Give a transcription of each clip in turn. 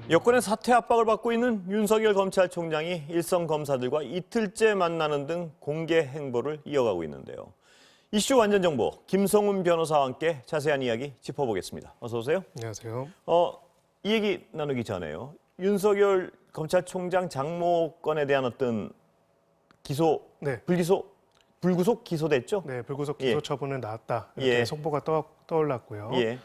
여권의 사퇴 압박을 받고 있는 윤석열 검찰총장이 일선 검사들과 이틀째 만나는 등 공개 행보를 이어가고 있는데요. 이슈 완전 정보 김성훈 변호사와 함께 자세한 이야기 짚어보겠습니다. 어서 오세요. 안녕하세요. 이 얘기 나누기 전에요. 윤석열 검찰총장 장모 건에 대한 어떤 기소, 네. 불구속 기소됐죠? 네, 불구속 기소 예. 처분은 나왔다. 이렇게 예. 속보가 떠올랐고요. 예.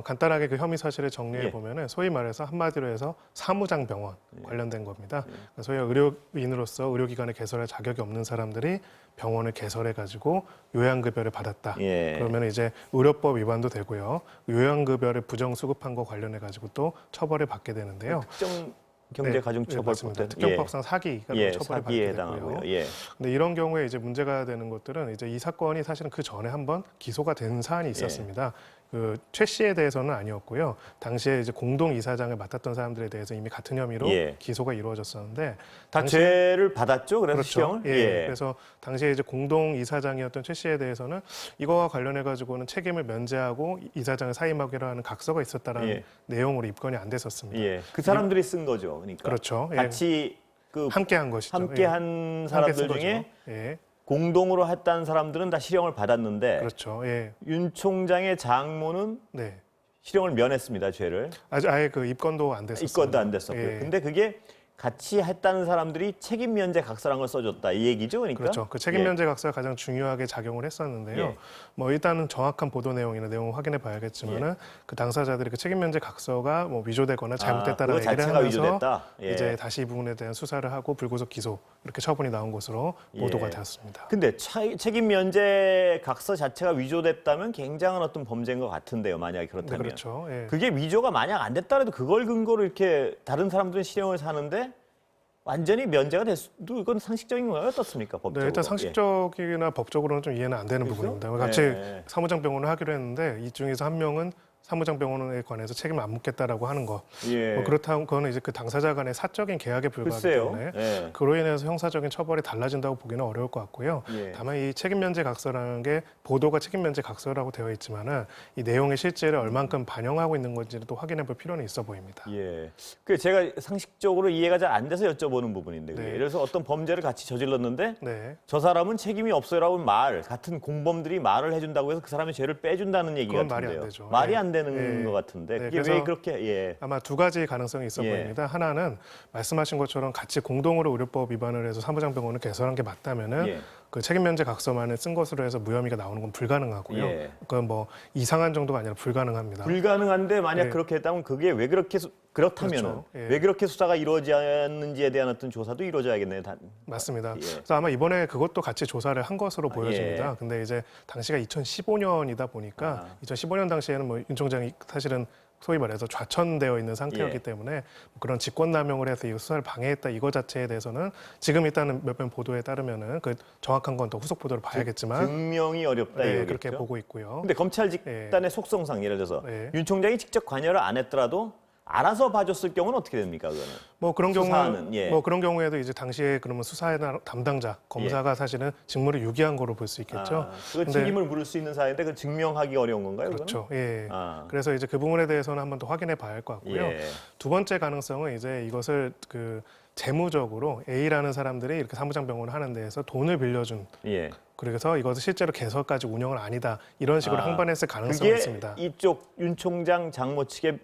간단하게 그 혐의 사실을 정리해 예. 보면은 소위 말해서 한마디로 해서 사무장 병원 관련된 겁니다. 소위 의료인으로서 의료기관을 개설할 자격이 없는 사람들이 병원을 개설해 가지고 요양급여를 받았다. 예. 그러면 이제 의료법 위반도 되고요. 요양급여를 부정 수급한 거 관련해 가지고 또 처벌을 받게 되는데요. 특정 경제가중처벌법 네, 특경법상 사기가 처벌을 받게 사기에 되고요. 해당하고요. 예. 근데 이런 경우에 이제 문제가 되는 것들은 이제 이 사건이 사실은 그 전에 한번 기소가 된 사안이 있었습니다. 그 최 씨에 대해서는 아니었고요. 당시에 이제 공동 이사장을 맡았던 사람들에 대해서 이미 같은 혐의로 예. 기소가 이루어졌었는데 다 죄를 받았죠. 그래서 그렇죠. 시형을. 예. 그래서 당시에 이제 공동 이사장이었던 최 씨에 대해서는 이거와 관련해 가지고는 책임을 면제하고 이사장을 사임하기로 하는 각서가 있었다라는 예. 내용으로 입건이 안 됐었습니다. 예. 그 사람들이 쓴 거죠. 그러니까 그렇죠. 예. 같이 함께한 것이죠. 함께한 함께 사람들 쓴 거죠. 중에 예. 공동으로 했다는 사람들은 다 실형을 받았는데 그렇죠. 예. 윤 총장의 장모는 네. 실형을 면했습니다. 죄를. 아예 그 입건도 안 됐었어요. 입건도 안 됐었고요. 예. 근데 그게 같이 했다는 사람들이 책임 면제 각서란 걸 써줬다 이 얘기죠, 그러니까. 그렇죠. 그 책임 면제 각서가 가장 중요하게 작용을 했었는데요. 예. 뭐 일단은 정확한 보도 내용이나 내용을 확인해 봐야겠지만은 그 당사자들이 그 책임 면제 각서가 뭐 위조되거나 잘못됐다는 그거 얘기를 자체가 하면서 위조됐다. 예. 이제 다시 이 부분에 대한 수사를 하고 불구속 기소 이렇게 처분이 나온 것으로 보도가 예. 되었습니다. 근데 책임 면제 각서 자체가 위조됐다면 굉장한 어떤 범죄인 것 같은데요, 만약에 네, 그렇다면. 그렇죠. 예. 그게 위조가 만약 안 됐더라도 그걸 근거로 이렇게 다른 사람들은 실형을 사는데 완전히 면제가 됐어도 이건 상식적인 건가요? 어떻습니까? 법적으로? 네, 일단 상식적이나 법적으로는 좀 이해는 안 되는 그렇죠? 부분입니다. 같이 예. 사무장 병원을 하기로 했는데 이 중에서 한 명은 사무장 병원에 관해서 책임을 안 묻겠다라고 하는 거. 예. 뭐 그렇다면 그거는 이제 그 당사자 간의 사적인 계약에 불과하기 글쎄요. 때문에 예. 그로 인해서 형사적인 처벌이 달라진다고 보기는 어려울 것 같고요. 예. 다만 이 책임 면제 각서라는 게 보도가 책임 면제 각서라고 되어 있지만은 이 내용의 실제를 얼만큼 반영하고 있는 건지를 또 확인해 볼 필요는 있어 보입니다. 예. 그 제가 상식적으로 이해가 잘 안 돼서 여쭤보는 부분인데 그게. 네. 그래서 어떤 범죄를 같이 저질렀는데 네. 저 사람은 책임이 없어요라고 같은 공범들이 말을 해준다고 해서 그 사람의 죄를 빼준다는 얘기 그건 같은데요. 말이 안 되죠. 말이 예. 안 되는 예. 것 같은데 네, 그게 그래서 왜 그렇게 예. 아마 두 가지 가능성이 있어 예. 보입니다. 하나는 말씀하신 것처럼 같이 공동으로 의료법 위반을 해서 사무장 병원을 개설한 게 맞다면은 예. 그 책임 면제 각서만을 쓴 것으로 해서 무혐의가 나오는 건 불가능하고요. 예. 그건 뭐 이상한 정도가 아니라 불가능합니다. 불가능한데 만약 예. 그렇게 했다면 그게 왜 그렇게 그렇다면 그렇죠. 예. 왜 그렇게 수사가 이루어지지 않는지에 대한 어떤 조사도 이루어져야겠네요. 맞습니다. 예. 그래서 아마 이번에 그것도 같이 조사를 한 것으로 보여집니다. 예. 근데 이제 당시가 2015년이다 보니까 2015년 당시에는 뭐 윤 총장이 사실은 소위 말해서 좌천되어 있는 상태였기 예. 때문에 뭐 그런 직권남용을 해서 이 수사를 방해했다 이거 자체에 대해서는 지금 일단은 몇 번 보도에 따르면은 그 정확한 건 더 후속 보도를 봐야겠지만 증명이 어렵다 네, 이거겠죠. 그렇게 보고 있고요. 근데 검찰 집단의 속성상 예를 들어서 예. 윤 총장이 직접 관여를 안 했더라도 알아서 봐줬을 경우는 어떻게 됩니까? 그거는 뭐 그런 수사하는, 경우 예. 뭐 그런 경우에도 이제 당시에 그러면 수사의 담당자 검사가 사실은 직무를 유기한 거로 볼 수 있겠죠. 그거 근데- 책임을 물을 수 있는 사안인데 그 증명하기 어려운 건가요? 그렇죠. 예. 아. 그래서 이제 그 부분에 대해서는 한번 더 확인해 봐야 할 것 같고요. 예. 두 번째 가능성은 이제 이것을 그 재무적으로 A라는 사람들이 이렇게 사무장 병원을 하는 데에서 돈을 빌려준 예. 그래서 이것을 실제로 개설까지 운영은 아니다 이런 식으로 항반했을 가능성이 그게 있습니다. 이쪽 윤 총장 장모 측의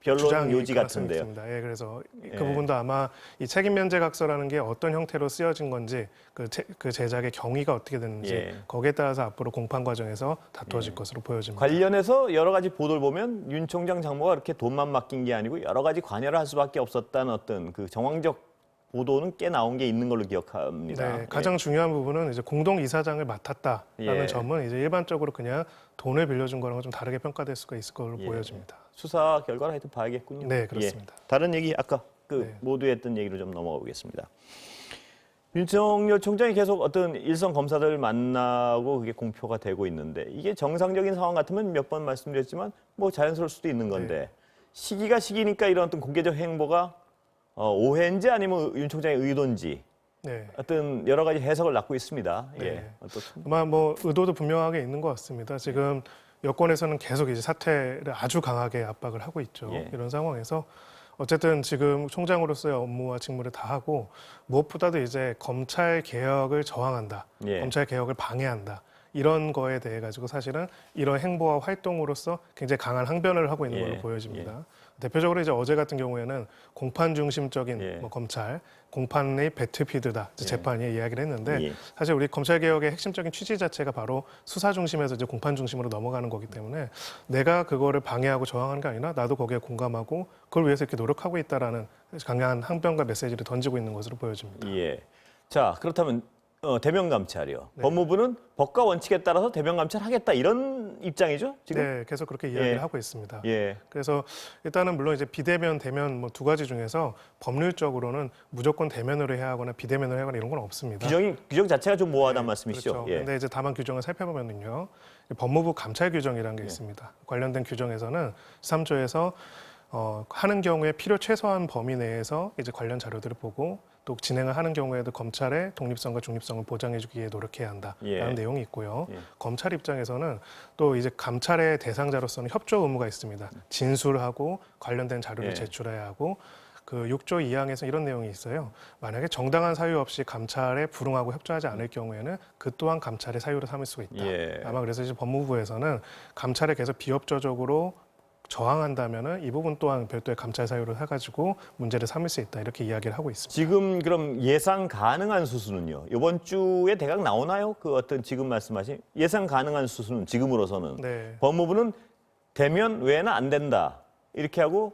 변론 주장이 요지 그 말씀이 같은데요. 있습니다. 예, 그래서 예. 그 부분도 아마 이 책임 면제 각서라는 게 어떤 형태로 쓰여진 건지 그 제작의 경위가 어떻게 됐는지 예. 거기에 따라서 앞으로 공판 과정에서 다투어질 것으로 보여집니다. 관련해서 여러 가지 보도를 보면 윤 총장 장모가 이렇게 돈만 맡긴 게 아니고 여러 가지 관여를 할 수밖에 없었다는 어떤 그 정황적 보도는 꽤 나온 게 있는 걸로 기억합니다. 네, 가장 중요한 부분은 이제 공동 이사장을 맡았다라는 예. 점은 이제 일반적으로 그냥 돈을 빌려준 거랑은 좀 다르게 평가될 수가 있을 걸로 예. 보여집니다. 수사 결과를 하여튼 봐야겠군요. 네, 그렇습니다. 예. 다른 얘기 아까 그 네. 모두 했던 얘기로 좀 넘어가 보겠습니다. 윤석열 총장이 계속 어떤 일선 검사들 만나고 그게 공표가 되고 있는데 이게 정상적인 상황 같으면 몇 번 말씀드렸지만 뭐 자연스러울 수도 있는 건데 네. 시기가 시기니까 이런 어떤 공개적 행보가 오해인지 아니면 윤 총장의 의도인지 네. 어떤 여러 가지 해석을 낳고 있습니다. 네. 예. 어떻습니까? 아마 뭐 의도도 분명하게 있는 것 같습니다. 지금 여권에서는 계속 이제 사퇴를 아주 강하게 압박을 하고 있죠. 예. 이런 상황에서 어쨌든 지금 총장으로서의 업무와 직무를 다 하고 무엇보다도 이제 검찰 개혁을 저항한다, 예. 검찰 개혁을 방해한다. 이런 거에 대해 가지고 사실은 이런 행보와 활동으로서 굉장히 강한 항변을 하고 있는 예. 걸로 보여집니다. 대표적으로 이제 어제 같은 경우에는 공판 중심적인 예. 뭐 검찰, 공판의 배틀피드다 이제 예. 재판이 이야기를 했는데 예. 사실 우리 검찰 개혁의 핵심적인 취지 자체가 바로 수사 중심에서 이제 공판 중심으로 넘어가는 거기 때문에 내가 그거를 방해하고 저항하는 게 아니라 나도 거기에 공감하고 그걸 위해서 이렇게 노력하고 있다라는 강한 항변과 메시지를 던지고 있는 것으로 보여집니다. 예. 자, 그렇다면 대면 감찰이요. 네. 법무부는 법과 원칙에 따라서 대면 감찰하겠다 이런 입장이죠, 지금? 네, 계속 그렇게 이야기를 예. 하고 있습니다. 예. 그래서 일단은 물론 이제 비대면, 대면 뭐 두 가지 중에서 법률적으로는 무조건 대면으로 해야 하거나 비대면으로 해야 하거나 이런 건 없습니다. 규정 자체가 좀 모호하다는 말씀이시죠? 그렇죠. 예. 근데 이제 다만 규정을 살펴보면요, 법무부 감찰 규정이라는 게 있습니다. 관련된 규정에서는 3조에서 하는 경우에 필요 최소한 범위 내에서 이제 관련 자료들을 보고 또 진행을 하는 경우에도 검찰의 독립성과 중립성을 보장해주기 위해 노력해야 한다라는 예. 내용이 있고요. 예. 검찰 입장에서는 또 이제 감찰의 대상자로서는 협조 의무가 있습니다. 진술하고 관련된 자료를 예. 제출해야 하고 그 6조 2항에서 이런 내용이 있어요. 만약에 정당한 사유 없이 감찰에 불응하고 협조하지 않을 경우에는 그 또한 감찰의 사유로 삼을 수가 있다. 예. 아마 그래서 이제 법무부에서는 감찰에 계속 비협조적으로 저항한다면은 이 부분 또한 별도의 감찰 사유로 해가지고 문제를 삼을 수 있다 이렇게 이야기를 하고 있습니다. 지금 그럼 예상 가능한 수수는요? 이번 주에 대강 나오나요? 그 어떤 지금 말씀하신 예상 가능한 수수는 지금으로서는 네. 법무부는 대면 외에는 안 된다 이렇게 하고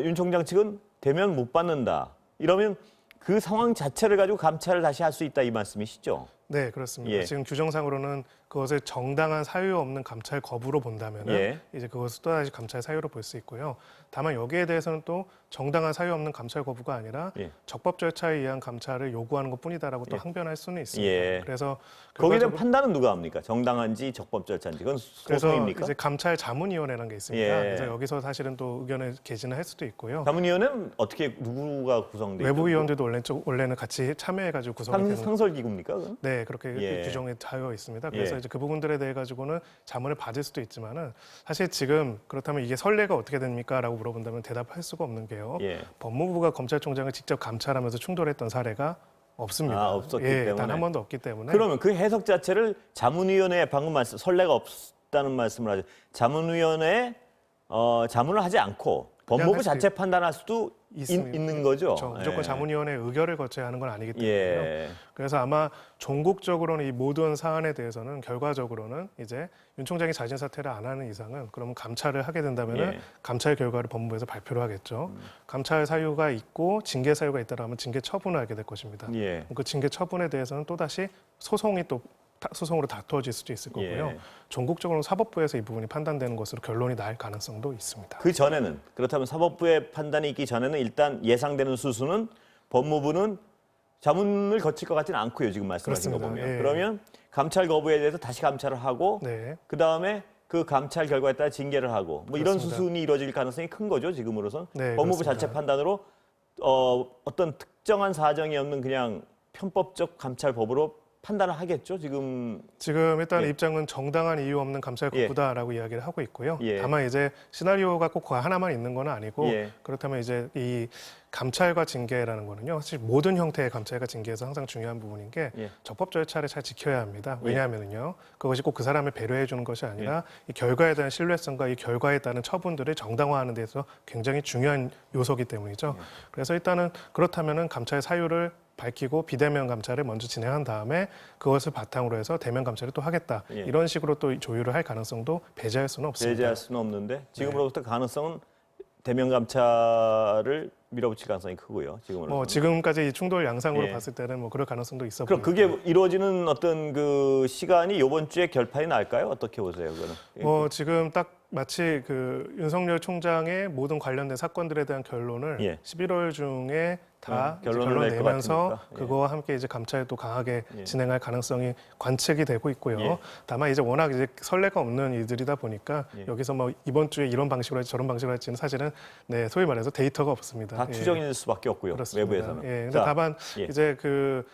윤 총장 측은 대면 못 받는다 이러면 그 상황 자체를 가지고 감찰을 다시 할 수 있다 이 말씀이시죠? 네, 그렇습니다. 예. 지금 규정상으로는 그것을 정당한 사유 없는 감찰 거부로 본다면은 예. 이제 그것을 또다시 감찰 사유로 볼 수 있고요. 다만 여기에 대해서는 또 정당한 사유 없는 감찰 거부가 아니라 예. 적법 절차에 의한 감찰을 요구하는 것뿐이다라고 또 예. 항변할 수는 있습니다. 예. 그래서 거기에 대한 결과적으로- 판단은 누가 합니까? 정당한지 적법 절차인지 그건 그래서 소송입니까? 이제 감찰 자문위원회라는 게 있습니다. 예. 그래서 여기서 사실은 또 의견을 개진을 할 수도 있고요. 자문위원회는 어떻게 누구가 구성돼 있죠? 외부 위원들도 원래는 같이 참여해가지고 구성이 되는 상설기구입니까? 그건? 네, 그렇게 예. 규정에 되어 있습니다. 그래서 예. 이제 그 부분들에 대해 가지고는 자문을 받을 수도 있지만은 사실 지금 그렇다면 이게 선례가 어떻게 됩니까?라고 물어본다면 대답할 수가 없는 게요. 예. 법무부가 검찰총장을 직접 감찰하면서 충돌했던 사례가 없습니다. 아, 없었기 때문에. 단 한 번도 없기 때문에. 그러면 그 해석 자체를 자문위원회에 방금 말씀 선례가 없다는 말씀을 하죠. 자문위원회에 자문을 하지 않고 그냥 법무부 할 수도 자체 판단할 수도 있습니다. 있는 거죠. 그렇죠. 무조건 예. 자문위원회 의결을 거쳐야 하는 건 아니기 때문에요. 예. 그래서 아마 종국적으로는 이 모든 사안에 대해서는 결과적으로는 이제 윤 총장이 자진 사퇴를 안 하는 이상은 그러면 감찰을 하게 된다면은 예. 감찰 결과를 법무부에서 발표를 하겠죠. 감찰 사유가 있고 징계 사유가 있다라면 징계 처분을 하게 될 것입니다. 예. 그 징계 처분에 대해서는 또 다시 소송으로 다투어질 수도 있을 거고요. 예. 전국적으로 사법부에서 이 부분이 판단되는 것으로 결론이 날 가능성도 있습니다. 그 전에는 그렇다면 사법부의 판단이 있기 전에는 일단 예상되는 수수는 법무부는 자문을 거칠 것 같지는 않고요. 지금 말씀하신 거 그렇습니다. 보면. 예. 그러면 감찰 거부에 대해서 다시 감찰을 하고 네. 그다음에 그 감찰 결과에 따라 징계를 하고 뭐 이런 그렇습니다. 수순이 이루어질 가능성이 큰 거죠. 지금으로선. 네, 법무부 그렇습니다. 자체 판단으로 어떤 특정한 사정이 없는 그냥 편법적 감찰 법으로 판단을 하겠죠. 지금 일단 예. 입장은 정당한 이유 없는 감찰 예. 거부다라고 이야기를 하고 있고요. 예. 다만 이제 시나리오가 꼭 그 하나만 있는 건 아니고 예. 그렇다면 이제 이 감찰과 징계라는 거는요. 사실 모든 형태의 감찰과 징계에서 항상 중요한 부분인 게 예. 적법 절차를 잘 지켜야 합니다. 예. 왜냐하면요. 그것이 꼭 그 사람을 배려해 주는 것이 아니라 이 결과에 대한 신뢰성과 이 결과에 따른 처분들을 정당화하는 데서 굉장히 중요한 요소이기 때문이죠. 예. 그래서 일단은 그렇다면은 감찰 사유를 밝히고 비대면 감찰을 먼저 진행한 다음에 그것을 바탕으로 해서 대면 감찰을 또 하겠다. 예. 이런 식으로 또 조율을 할 가능성도 배제할 수는 없습니다. 제재할 수는 없는데 지금으로부터 가능성은 대면 감찰을 밀어붙일 가능성이 크고요. 지금으로는. 뭐 지금까지 이 충돌 양상으로 예. 봤을 때는 뭐 그럴 가능성도 있어 그럼 보입니다. 그게 이루어지는 어떤 그 시간이 이번 주에 결판이 날까요? 어떻게 보세요, 그거는? 뭐 지금 딱 마치 그 윤석열 총장의 모든 관련된 사건들에 대한 결론을 예. 11월 중에 다 이제 결론을 결론 낼것 내면서 같으니까. 예. 그거와 함께 이제 감찰도 강하게 예. 진행할 가능성이 관측이 되고 있고요. 예. 다만 이제 워낙 이제 선례가 없는 일들이다 보니까 예. 여기서 뭐 이번 주에 이런 방식으로 할지 저런 방식으로 할지는 사실은 네, 소위 말해서 데이터가 없습니다. 다 예. 추정일 수밖에 없고요. 그렇습니다. 외부에서는. 예, 근데 자, 다만 예. 이제 그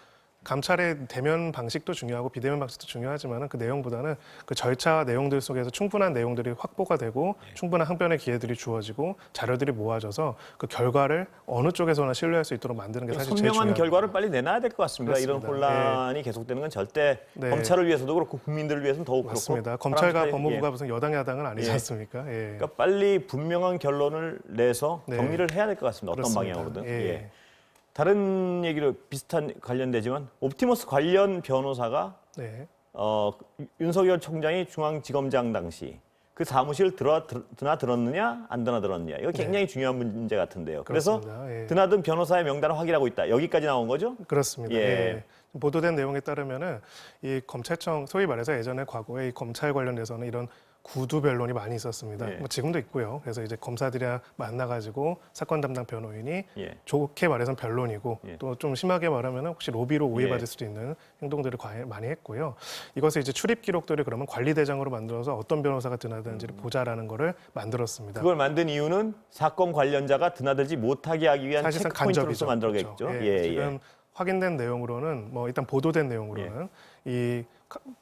감찰의 대면 방식도 중요하고 비대면 방식도 중요하지만 그 내용보다는 그 절차 내용들 속에서 충분한 내용들이 확보가 되고 충분한 항변의 기회들이 주어지고 자료들이 모아져서 그 결과를 어느 쪽에서나 신뢰할 수 있도록 만드는 게 사실 제일 선명한 중요한 결과를 빨리 내놔야 될 것 같습니다. 이런 그렇습니다. 혼란이 계속되는 건 절대 네. 검찰을 위해서도 그렇고 국민들을 위해서는 더욱 맞습니다. 그렇고 검찰과 사람들이, 법무부가 무슨 여당 야당은 아니지 예. 않습니까? 예. 그러니까 빨리 분명한 결론을 내서 네. 정리를 해야 될 것 같습니다. 어떤 그렇습니다. 방향으로든. 예. 예. 다른 얘기로 비슷한 관련되지만 옵티머스 관련 변호사가 네. 윤석열 총장이 중앙지검장 당시 그 사무실 드나들었느냐 안 드나들었느냐 이거 굉장히 중요한 문제 같은데요. 그래서 그렇습니다. 예. 드나든 변호사의 명단을 확인하고 있다. 여기까지 나온 거죠? 그렇습니다. 예. 예. 보도된 내용에 따르면은 이 검찰청 소위 말해서 예전에 과거에 이 검찰 관련돼서는 이런 구두 변론이 많이 있었습니다. 예. 뭐 지금도 있고요. 그래서 이제 검사들이랑 만나가지고 사건 담당 변호인이 예. 좋게 말해서는 변론이고 예. 또 좀 심하게 말하면 혹시 로비로 오해받을 예. 수도 있는 행동들을 많이 했고요. 이것을 이제 출입 기록들을 그러면 관리대장으로 만들어서 어떤 변호사가 드나드는지를 보자라는 거를 만들었습니다. 그걸 만든 이유는 사건 관련자가 드나들지 못하게 하기 위한 사실상 체크포인트로서 간접이죠. 만들어겠죠. 그렇죠. 예, 지금 확인된 내용으로는 뭐 일단 보도된 내용으로는 이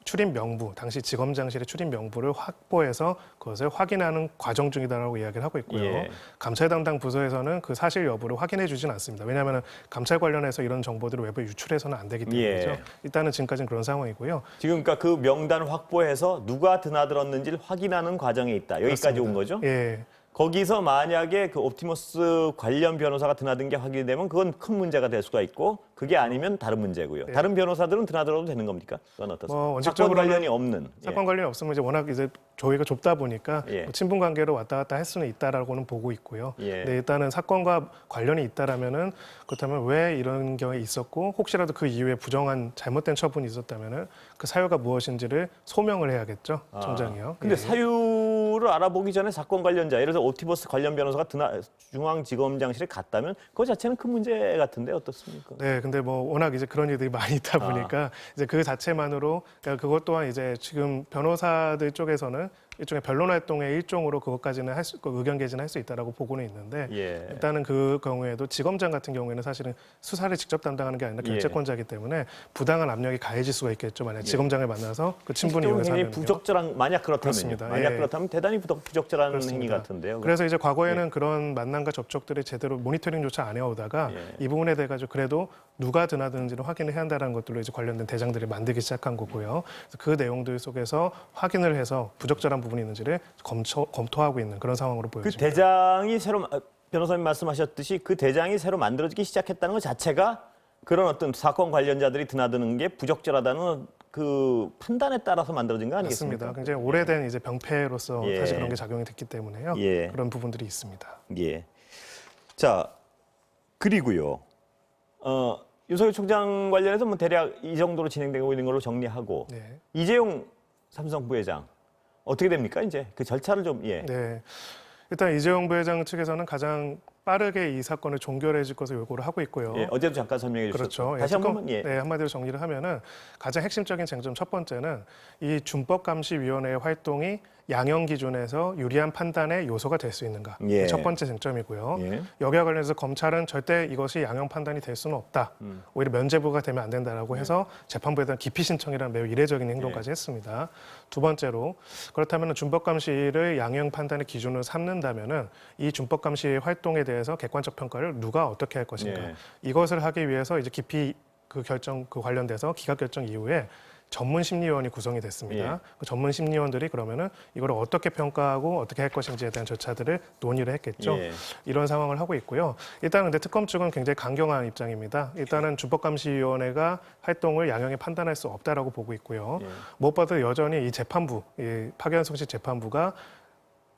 출입 명부, 당시 지검장실의 출입 명부를 확보해서 그것을 확인하는 과정 중이다라고 이야기를 하고 있고요. 예. 감찰 담당 부서에서는 그 사실 여부를 확인해 주진 않습니다. 왜냐하면 감찰 관련해서 이런 정보들을 외부에 유출해서는 안 되기 때문이죠. 예. 일단은 지금까지는 그런 상황이고요. 지금 그러니까 그 명단을 확보해서 누가 드나들었는지를 확인하는 과정에 있다. 여기까지 온 거죠? 예. 거기서 만약에 그 옵티머스 관련 변호사가 드나든 게 확인되면 그건 큰 문제가 될 수가 있고 그게 아니면 다른 문제고요. 네. 다른 변호사들은 드나들어도 되는 겁니까? 그건 어떻습니까? 뭐 사건 원칙적으로는- 관련이 없는. 사건 관련이 없으면 이제 워낙 이제 조회가 좁다 보니까 예. 뭐 친분 관계로 왔다 갔다 할 수는 있다라고는 보고 있고요. 예. 근데 일단은 사건과 관련이 있다라면은 그렇다면 왜 이런 경우에 있었고 혹시라도 그 이후에 부정한 잘못된 처분이 있었다면은 그 사유가 무엇인지를 소명을 해야겠죠, 총장이요. 근데 예. 사유를 알아보기 전에 사건 관련자, 예를 들어 옵티머스 관련 변호사가 중앙지검장실에 갔다면 그거 자체는 큰 문제 같은데 어떻습니까? 네, 근데 뭐 워낙 이제 그런 일들이 많이 있다 보니까 이제 그 자체만으로 그러니까 그것 또한 이제 지금 변호사들 쪽에서는 일종의 변론 활동의 일종으로 그것까지는 의견 개진할 수 있다라고 보고는 있는데 예. 일단은 그 경우에도 지검장 같은 경우에는 사실은 수사를 직접 담당하는 게 아니라 결재권자이기 때문에 부당한 압력이 가해질 수가 있겠죠. 만약 지검장을 만나서 그 친분을 이용해서 굉장히 하면 부적절한 만약 그렇다면요. 그렇습니다. 만약 예. 그렇다면 대단히 부적절한 그렇습니다. 행위 같은데요. 그래서 이제 과거에는 그런 만남과 접촉들이 제대로 모니터링조차 안 해오다가 예. 이 부분에 대해 가지고 그래도 누가 드나드는지를 확인을 해야 한다는 것들로 이제 관련된 대장들이 만들기 시작한 거고요. 그래서 그 내용들 속에서 확인을 해서 부적절한 부분이 있는지를 검토하고 있는 그런 상황으로 그 보여집니다. 대장이 새로 변호사님 말씀하셨듯이 그 대장이 새로 만들어지기 시작했다는 것 자체가 그런 어떤 사건 관련자들이 드나드는 게 부적절하다는 그 판단에 따라서 만들어진 거 아니겠습니까? 맞습니다. 굉장히 오래된 이제 병폐로서 예. 사실 그런 게 작용이 됐기 때문에요. 예. 그런 부분들이 있습니다. 예. 자, 그리고요. 윤석열 총장 관련해서 뭐 대략 이 정도로 진행되고 있는 걸로 정리하고 네. 이재용 삼성 부회장 어떻게 됩니까? 이제 그 절차를 좀 예. 네. 일단 이재용 부회장 측에서는 가장 빠르게 이 사건을 종결해 줄 것을 요구를 하고 있고요. 예, 어제도 잠깐 설명해 주셨죠. 그렇죠. 다시 한 번만 예. 네, 한마디로 정리를 하면은 가장 핵심적인 쟁점 첫 번째는 이 준법감시위원회의 활동이 양형 기준에서 유리한 판단의 요소가 될 수 있는가. 예. 첫 번째 쟁점이고요. 예. 여기와 관련해서 검찰은 절대 이것이 양형 판단이 될 수는 없다. 오히려 면죄부가 되면 안 된다라고 해서 재판부에 대한 기피 신청이라는 매우 이례적인 행동까지 했습니다. 두 번째로 그렇다면 준법감시를 양형 판단의 기준으로 삼는다면은 이 준법감시 활동에 대해서 객관적 평가를 누가 어떻게 할 것인가. 예. 이것을 하기 위해서 이제 기피 그 결정 그 관련돼서 기각 결정 이후에 전문 심리위원이 구성이 됐습니다. 예. 그 전문 심리위원들이 그러면은 이걸 어떻게 평가하고 어떻게 할 것인지에 대한 절차들을 논의를 했겠죠. 예. 이런 상황을 하고 있고요. 일단 근데 특검 측은 굉장히 강경한 입장입니다. 일단은 준법감시위원회가 활동을 양형에 판단할 수 없다라고 보고 있고요. 예. 무엇보다 여전히 이 재판부, 이 파기환송식 재판부가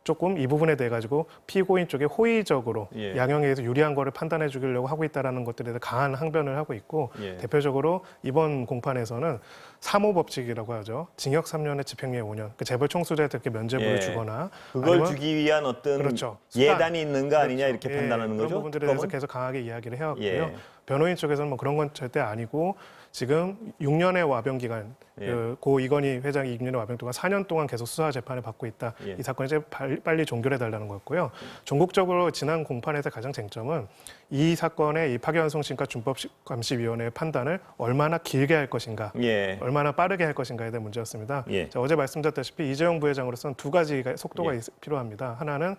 조금 이 부분에 대해 가지고 피고인 쪽에 호의적으로 예. 양형에 의해서 유리한 거를 판단해 주려고 하고 있다라는 것들에 대해서 강한 항변을 하고 있고 예. 대표적으로 이번 공판에서는 사모법칙이라고 하죠. 징역 3년에 집행유예 5년. 그 재벌 총수들한테 면죄부를 예. 주거나 그걸 아니면 주기 위한 어떤 그렇죠. 수단. 예단이 있는가 아니냐 이렇게 예, 판단하는 그런 거죠. 부분들에 대해서 특검은? 계속 강하게 이야기를 해왔고요. 예. 변호인 쪽에서는 뭐 그런 건 절대 아니고 지금 6년의 와병 기간, 예. 고 이건희 회장이 6년의 와병 동안 4년 동안 계속 수사 재판을 받고 있다. 예. 이 사건을 이제 빨리 종결해 달라는 거였고요. 전국적으로 지난 공판에서 가장 쟁점은 이 사건의 이 파기환송심과 준법감시위원회의 판단을 얼마나 길게 할 것인가, 예. 얼마나 빠르게 할 것인가에 대한 문제였습니다. 예. 자, 어제 말씀드렸다시피 이재용 부회장으로서는 두 가지 속도가 예. 필요합니다. 하나는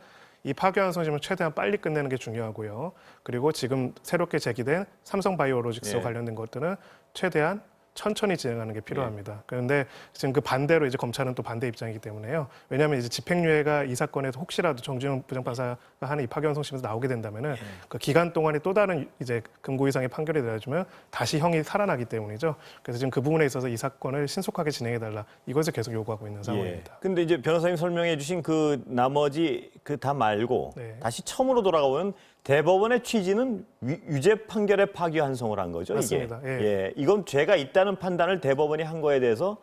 이 파기환송심을 최대한 빨리 끝내는 게 중요하고요. 그리고 지금 새롭게 제기된 삼성바이오로직스와 예. 관련된 것들은 최대한 천천히 진행하는 게 필요합니다. 그런데 지금 그 반대로 이제 검찰은 또 반대 입장이기 때문에요. 왜냐하면 이제 집행유예가 이 사건에서 혹시라도 정진용 부장판사가 하는 이 파기환송심에서 나오게 된다면은 그 기간 동안에 또 다른 이제 금고 이상의 판결이 내려지면 다시 형이 살아나기 때문이죠. 그래서 지금 그 부분에 있어서 이 사건을 신속하게 진행해달라 이것을 계속 요구하고 있는 상황입니다. 근데 이제 변호사님 설명해 주신 그 나머지 그 다 말고 네. 다시 처음으로 돌아가보면 대법원의 취지는 유죄 판결에 파기환송을 한 거죠. 맞습니다. 이게. 예. 이건 죄가 있다는 판단을 대법원이 한 거에 대해서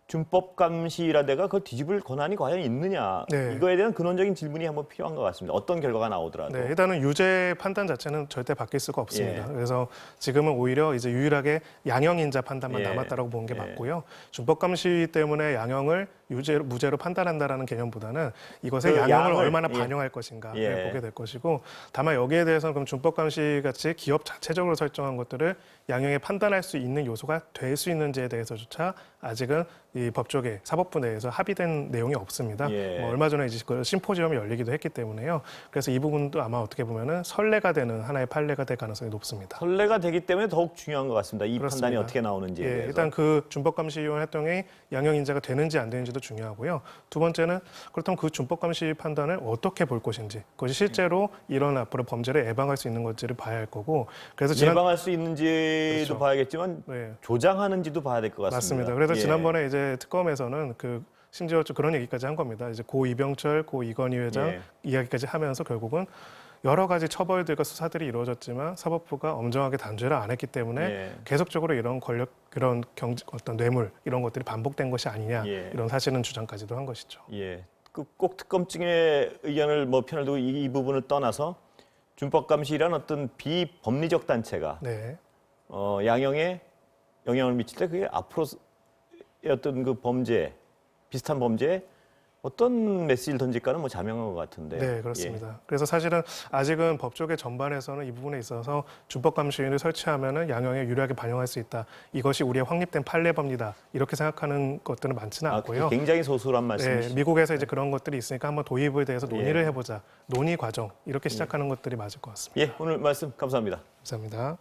준법감시라대가 그걸 뒤집을 권한이 과연 있느냐. 네. 이거에 대한 근원적인 질문이 한번 필요한 것 같습니다. 어떤 결과가 나오더라도. 네, 일단은 유죄 판단 자체는 절대 바뀔 수가 없습니다. 예. 그래서 지금은 오히려 이제 유일하게 양형인자 판단만 예. 남았다라고 보는 게 예. 맞고요. 준법감시 때문에 양형을 유죄로 무죄로 판단한다라는 개념보다는 이것의 그 양형을 양을, 얼마나 예. 반영할 것인가를 예. 보게 될 것이고, 다만 여기에 대해서는 그럼 준법감시 같이 기업 자체적으로 설정한 것들을 양형에 판단할 수 있는 요소가 될 수 있는지에 대해서조차 아직은 이 법조계 사법부 내에서 합의된 내용이 없습니다. 예. 뭐 얼마 전에 이제 그 심포지엄이 열리기도 했기 때문에요. 그래서 이 부분도 아마 어떻게 보면은 선례가 되는 하나의 판례가 될 가능성이 높습니다. 선례가 되기 때문에 더욱 중요한 것 같습니다. 이 그렇습니다. 판단이 어떻게 나오는지에 예, 대해서. 일단 그 준법감시위원 활동이 양형 인자가 되는지 안 되는지도 중요하고요. 두 번째는 그렇다면 그 준법감시 판단을 어떻게 볼 것인지, 그것이 실제로 이런 앞으로 범죄를 예방할 수 있는 것들을 봐야 할 거고, 그래서 예방할 수 있는지도 그렇죠. 봐야겠지만 네, 조장하는지도 봐야 될 것 같습니다. 맞습니다. 그래서 예. 지난번에 이제 특검에서는 그 심지어 좀 그런 얘기까지 한 겁니다. 이제 고 이병철, 고 이건희 회장 예. 이야기까지 하면서 결국은 여러 가지 처벌들과 수사들이 이루어졌지만 사법부가 엄정하게 단죄를 안 했기 때문에 예. 계속적으로 이런 권력, 그런 어떤 뇌물 이런 것들이 반복된 것이 아니냐 예. 이런 사실은 주장까지도 한 것이죠. 예, 꼭 특검증의 의견을 뭐 편을 두고 이 부분을 떠나서 준법감시라는 어떤 비법리적 단체가 네, 양형에 영향을 미칠 때 그게 앞으로의 어떤 그 범죄, 비슷한 범죄에 어떤 메시지를 던질까는 뭐 자명한 것 같은데. 네 그렇습니다. 그래서 사실은 아직은 법조계 전반에서는 이 부분에 있어서 준법감시위원을 설치하면은 양형에 유리하게 반영할 수 있다. 이것이 우리의 확립된 판례법이다. 이렇게 생각하는 것들은 많지는 않고요. 굉장히 소수란 네, 말씀이시죠. 미국에서 이제 그런 것들이 있으니까 한번 도입에 대해서 논의를 예. 해보자. 논의 과정 이렇게 시작하는 것들이 맞을 것 같습니다. 예, 오늘 말씀 감사합니다. 감사합니다.